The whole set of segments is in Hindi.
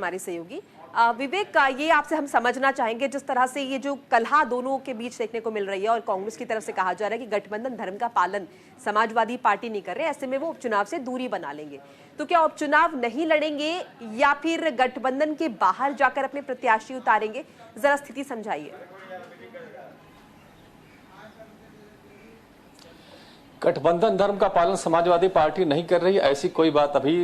हमारे सहयोगी विवेक का ये आपसे हम समझना चाहेंगे, जिस तरह से ये जो कलह दोनों के बीच देखने को मिल रही है और कांग्रेस की तरफ से कहा जा रहा है कि गठबंधन धर्म का पालन समाजवादी पार्टी नहीं कर रहे, ऐसे में वो उपचुनाव से दूरी बना लेंगे, तो क्या उपचुनाव नहीं लड़ेंगे या फिर गठबंधन के बाहर जाकर अपने प्रत्याशी उतारेंगे? जरा स्थिति समझाइए। गठबंधन धर्म का पालन समाजवादी पार्टी नहीं कर रही, ऐसी कोई बात अभी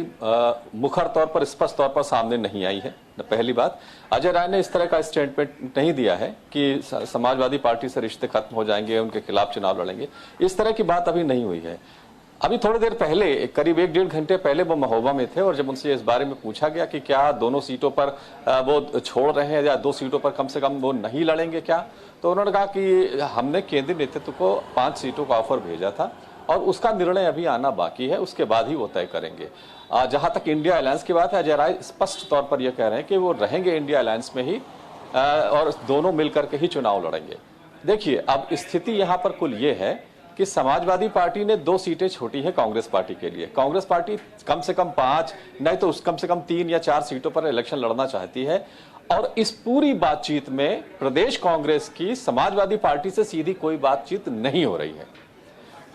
मुखर तौर पर स्पष्ट तौर पर सामने नहीं आई है। पहली बात, अजय राय ने इस तरह का स्टेटमेंट नहीं दिया है कि समाजवादी पार्टी से रिश्ते खत्म हो जाएंगे, उनके खिलाफ चुनाव लड़ेंगे, इस तरह की बात अभी नहीं हुई है। अभी थोड़ी देर पहले, करीब 1-1.5 घंटे पहले वो महोबा में थे और जब उनसे इस बारे में पूछा गया कि क्या दोनों सीटों पर वो छोड़ रहे हैं या 2 सीटों पर कम से कम वो नहीं लड़ेंगे क्या, तो उन्होंने कहा कि हमने केंद्रीय नेतृत्व को 5 सीटों का ऑफर भेजा था और उसका निर्णय अभी आना बाकी है, उसके बाद ही वो तय करेंगे। जहां तक इंडिया अलायंस की बात है, अजय राय स्पष्ट तौर पर यह कह रहे हैं कि वो रहेंगे इंडिया अलायंस में ही और दोनों मिलकर के ही चुनाव लड़ेंगे। देखिए, अब स्थिति यहां पर कुल ये है कि समाजवादी पार्टी ने 2 सीटें छोटी है कांग्रेस पार्टी के लिए। कांग्रेस पार्टी कम से कम 5 नहीं तो कम से कम 3 या 4 सीटों पर इलेक्शन लड़ना चाहती है और इस पूरी बातचीत में प्रदेश कांग्रेस की समाजवादी पार्टी से सीधी कोई बातचीत नहीं हो रही है।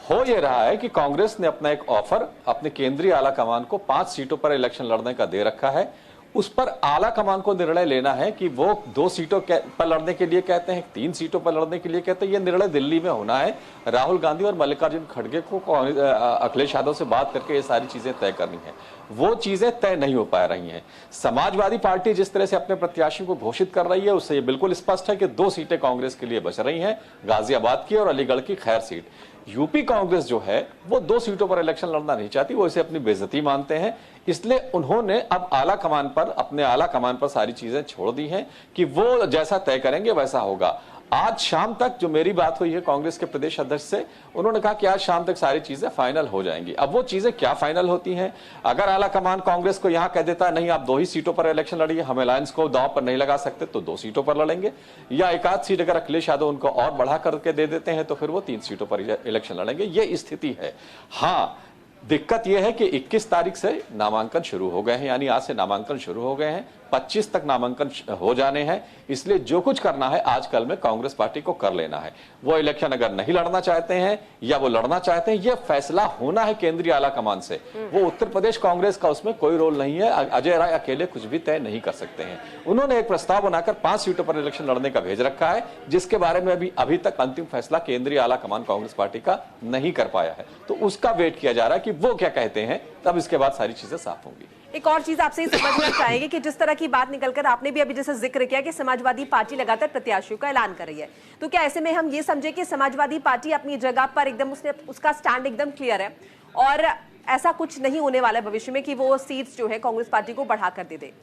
हो यह रहा है कि कांग्रेस ने अपना एक ऑफर अपने केंद्रीय आला कमान को 5 सीटों पर इलेक्शन लड़ने का दे रखा है। उस पर आला कमान को निर्णय लेना है कि वो 2 सीटों पर लड़ने के लिए कहते हैं, 3 सीटों पर लड़ने के लिए कहते हैं। यह निर्णय दिल्ली में होना है। राहुल गांधी और मल्लिकार्जुन खड़गे को अखिलेश यादव से बात करके ये सारी चीजें तय करनी है। वो चीजें तय नहीं हो पा रही हैं। समाजवादी पार्टी जिस तरह से अपने प्रत्याशी को घोषित कर रही है, उससे ये बिल्कुल स्पष्ट है कि 2 सीटें कांग्रेस के लिए बच रही हैं, गाजियाबाद की और अलीगढ़ की खैर सीट। यूपी कांग्रेस जो है वो 2 सीटों पर इलेक्शन लड़ना नहीं चाहती, वो इसे अपनी बेइज्जती मानते हैं। इसलिए उन्होंने अब अपने आला कमान पर सारी चीजें छोड़ दी हैं कि वो जैसा तय करेंगे वैसा होगा। आज शाम तक जो मेरी बात हुई है कांग्रेस के प्रदेश अध्यक्ष से, उन्होंने कहा कि आज शाम तक सारी चीजें फाइनल हो जाएंगी। अब वो चीजें क्या फाइनल होती हैं? अगर आला कमान कांग्रेस को यहां कह देता है नहीं आप 2 ही सीटों पर इलेक्शन लड़िए, हम अलायंस को दांव पर नहीं लगा सकते, तो 2 सीटों पर लड़ेंगे, या एक आध सीट अगर अखिलेश यादव उनको और बढ़ा करके दे देते हैं तो फिर वो 3 सीटों पर इलेक्शन लड़ेंगे। ये स्थिति है। हाँ, दिक्कत यह है कि 21 तारीख से नामांकन शुरू हो गए हैं, यानी आज से नामांकन शुरू हो गए हैं, 25 तक नामांकन हो जाने हैं। इसलिए जो कुछ करना है आजकल में कांग्रेस पार्टी को कर लेना है। वो इलेक्शन अगर नहीं लड़ना चाहते हैं या वो लड़ना चाहते हैं, यह फैसला होना है केंद्रीय आला कमान से। वो उत्तर प्रदेश कांग्रेस का उसमें कोई रोल नहीं है। अजय राय अकेले कुछ भी तय नहीं कर सकते हैं। उन्होंने एक प्रस्ताव बनाकर 5 सीटों पर इलेक्शन लड़ने का भेज रखा है, जिसके बारे में अभी तक अंतिम फैसला केंद्रीय आला कमान कांग्रेस पार्टी का नहीं कर पाया है। तो उसका वेट किया जा रहा है कि वो क्या कहते हैं, तब इसके बाद सारी चीजें साफ होंगी। एक और चीज आपसे समझना चाहेंगे कि जिस तरह की बात निकलकर आपने भी अभी जैसे जिक्र किया कि समाजवादी पार्टी लगातार प्रत्याशियों का ऐलान कर रही है, तो क्या ऐसे में हम ये समझे कि समाजवादी पार्टी अपनी जगह पर एकदम उसका स्टैंड एकदम क्लियर है और ऐसा कुछ नहीं होने वाला है भविष्य में कि वो सीट्स जो है कांग्रेस पार्टी को बढ़ाकर दे दे?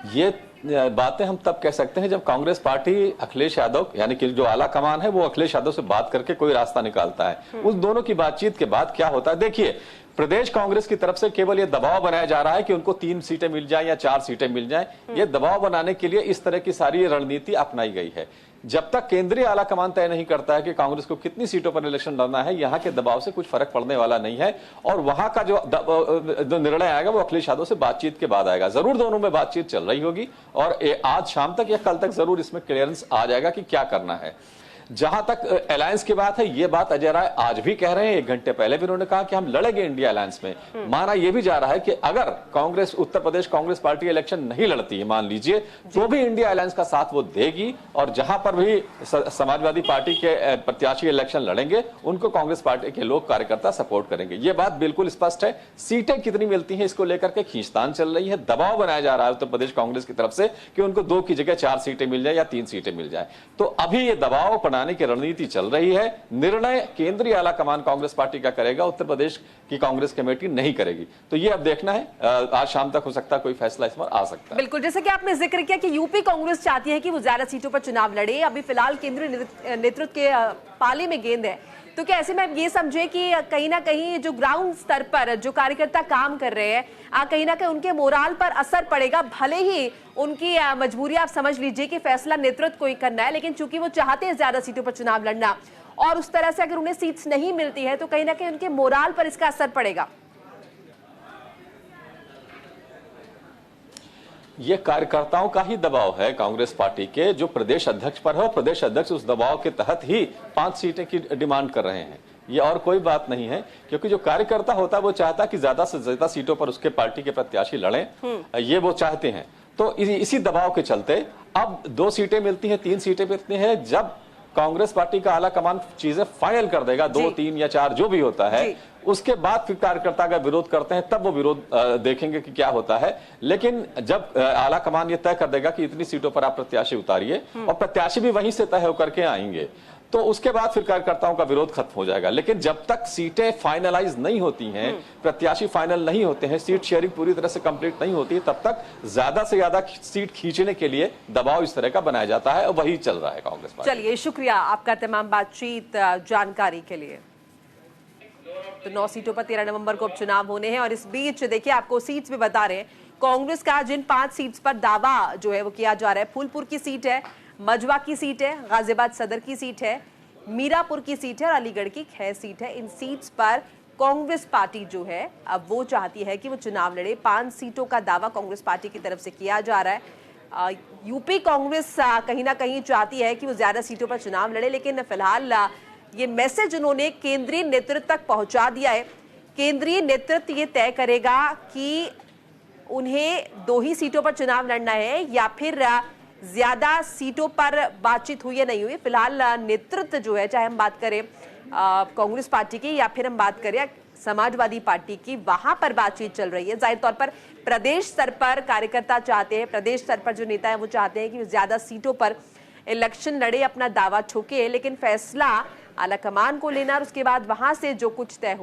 ये बातें हम तब कह सकते हैं जब कांग्रेस पार्टी अखिलेश यादव यानी कि जो आला कमान है वो अखिलेश यादव से बात करके कोई रास्ता निकालता है। उस दोनों की बातचीत के बाद क्या होता है, देखिए, प्रदेश कांग्रेस की तरफ से केवल यह दबाव बनाया जा रहा है कि उनको 3 सीटें मिल जाएं या 4 सीटें मिल जाएं। यह दबाव बनाने के लिए इस तरह की सारी रणनीति अपनाई गई है। जब तक केंद्रीय आला कमान तय नहीं करता है कि कांग्रेस को कितनी सीटों पर इलेक्शन लड़ना है, यहां के दबाव से कुछ फर्क पड़ने वाला नहीं है और वहां का जो निर्णय आएगा वो अखिलेश यादव से बातचीत के बाद आएगा। जरूर दोनों में बातचीत चल रही होगी और आज शाम तक या कल तक जरूर इसमें क्लियरेंस आ जाएगा कि क्या करना है। जहां तक अलायंस की बात है, ये बात अजय राय आज भी कह रहे हैं। 1 घंटे पहले भी उन्होंने कहा कि हम लड़ेंगे इंडिया अलायंस में। माना यह भी जा रहा है कि अगर कांग्रेस उत्तर प्रदेश कांग्रेस पार्टी इलेक्शन नहीं लड़ती है, मान लीजिए, तो भी इंडिया अलायंस का साथ वो देगी और जहां पर भी समाजवादी पार्टी के प्रत्याशी इलेक्शन लड़ेंगे उनको कांग्रेस पार्टी के लोग कार्यकर्ता सपोर्ट करेंगे। ये बात बिल्कुल स्पष्ट है। सीटें कितनी मिलती हैं इसको लेकर के खींचतान चल रही है, दबाव बनाया जा रहा है उत्तर प्रदेश कांग्रेस की तरफ से कि उनको 2 की जगह 4 सीटें मिल जाए या 3 सीटें मिल जाए। तो अभी ये दबाव बनाने की रणनीति चल रही है। निर्णय केंद्रीय आला कमान कांग्रेस पार्टी का करेगा, उत्तर प्रदेश की कांग्रेस कमेटी नहीं करेगी। तो ये अब देखना है, आज शाम तक हो सकता है कोई फैसला इस पर आ सकता है। बिल्कुल, जैसे कि आपने जिक्र किया कि यूपी कांग्रेस चाहती है कि वो ज्यादा सीटों पर चुनाव लड़े। अभी फिलहाल केंद्रीय नेतृत्व के पाले में गेंद है, तो क्या ऐसे में आप ये समझे कि कहीं ना कहीं जो ग्राउंड स्तर पर जो कार्यकर्ता काम कर रहे हैं, कहीं ना कहीं उनके मोराल पर असर पड़ेगा? भले ही उनकी मजबूरी आप समझ लीजिए कि फैसला नेतृत्व को ही करना है, लेकिन चूंकि वो चाहते हैं ज्यादा सीटों पर चुनाव लड़ना और उस तरह से अगर उन्हें सीट्स नहीं मिलती है तो कहीं ना कहीं उनके मोराल पर इसका असर पड़ेगा। ये कार्यकर्ताओं का ही दबाव है कांग्रेस पार्टी के, जो प्रदेश अध्यक्ष पर है, और प्रदेश अध्यक्ष उस दबाव के तहत ही 5 सीटें की डिमांड कर रहे हैं। ये और कोई बात नहीं है, क्योंकि जो कार्यकर्ता होता है वो चाहता है कि ज्यादा से ज्यादा सीटों पर उसके पार्टी के प्रत्याशी लड़ें, ये वो चाहते हैं। तो इसी दबाव के चलते अब 2 सीटें मिलती हैं, 3 सीटें मिलती हैं। जब कांग्रेस पार्टी का आला कमान चीजें फाइनल कर देगा, 2, 3 या 4 जो भी होता है, उसके बाद फिर कार्यकर्ता का विरोध करते हैं, तब वो विरोध देखेंगे कि क्या होता है। लेकिन जब आला कमान ये तय कर देगा कि इतनी सीटों पर आप प्रत्याशी उतारिए, और प्रत्याशी भी वहीं से तय होकर के आएंगे, तो उसके बाद फिर कार्यकर्ताओं का विरोध खत्म हो जाएगा। लेकिन जब तक सीटें फाइनलाइज नहीं होती हैं, प्रत्याशी फाइनल नहीं होते हैं, सीट शेयरिंग पूरी तरह से कंप्लीट नहीं होती है, तब तक ज्यादा से ज्यादा सीट खींचने के लिए दबाव इस तरह का बनाया जाता है, और वही चल रहा है कांग्रेस पार्टी। चलिए, शुक्रिया आपका तमाम बातचीत जानकारी के लिए। तो 9 सीटों पर 13 नवंबर को उपचुनाव होने हैं, और इस बीच देखिए आपको सीट्स भी बता रहे हैं। कांग्रेस का जिन 5 सीट्स पर दावा जो है वो किया जा रहा है, फूलपुर की सीट है, मजवा की सीट है, गाजियाबाद सदर की सीट है, मीरापुर की सीट है, और अलीगढ़ की 6 सीट है। इन सीट्स पर कांग्रेस पार्टी जो है अब वो चाहती है कि वो चुनाव लड़े। 5 सीटों का दावा कांग्रेस पार्टी की तरफ से किया जा रहा है। यूपी कांग्रेस कहीं ना कहीं चाहती है कि वो ज्यादा सीटों पर चुनाव लड़े, लेकिन फिलहाल ये मैसेज उन्होंने केंद्रीय नेतृत्व तक पहुंचा दिया है। केंद्रीय नेतृत्व ये तय करेगा कि उन्हें 2 ही सीटों पर चुनाव लड़ना है, या फिर ज्यादा सीटों पर बातचीत हुई या नहीं हुई। फिलहाल नेतृत्व जो है, चाहे हम बात करें कांग्रेस पार्टी की या फिर हम बात करें समाजवादी पार्टी की, वहां पर बातचीत चल रही है। जाहिर तौर पर प्रदेश स्तर पर कार्यकर्ता चाहते हैं, प्रदेश स्तर पर जो नेता है वो चाहते हैं कि ज्यादा सीटों पर इलेक्शन लड़े, अपना दावा ठोके, लेकिन फैसला आला कमान को लेना, और उसके बाद वहां से जो कुछ तय हो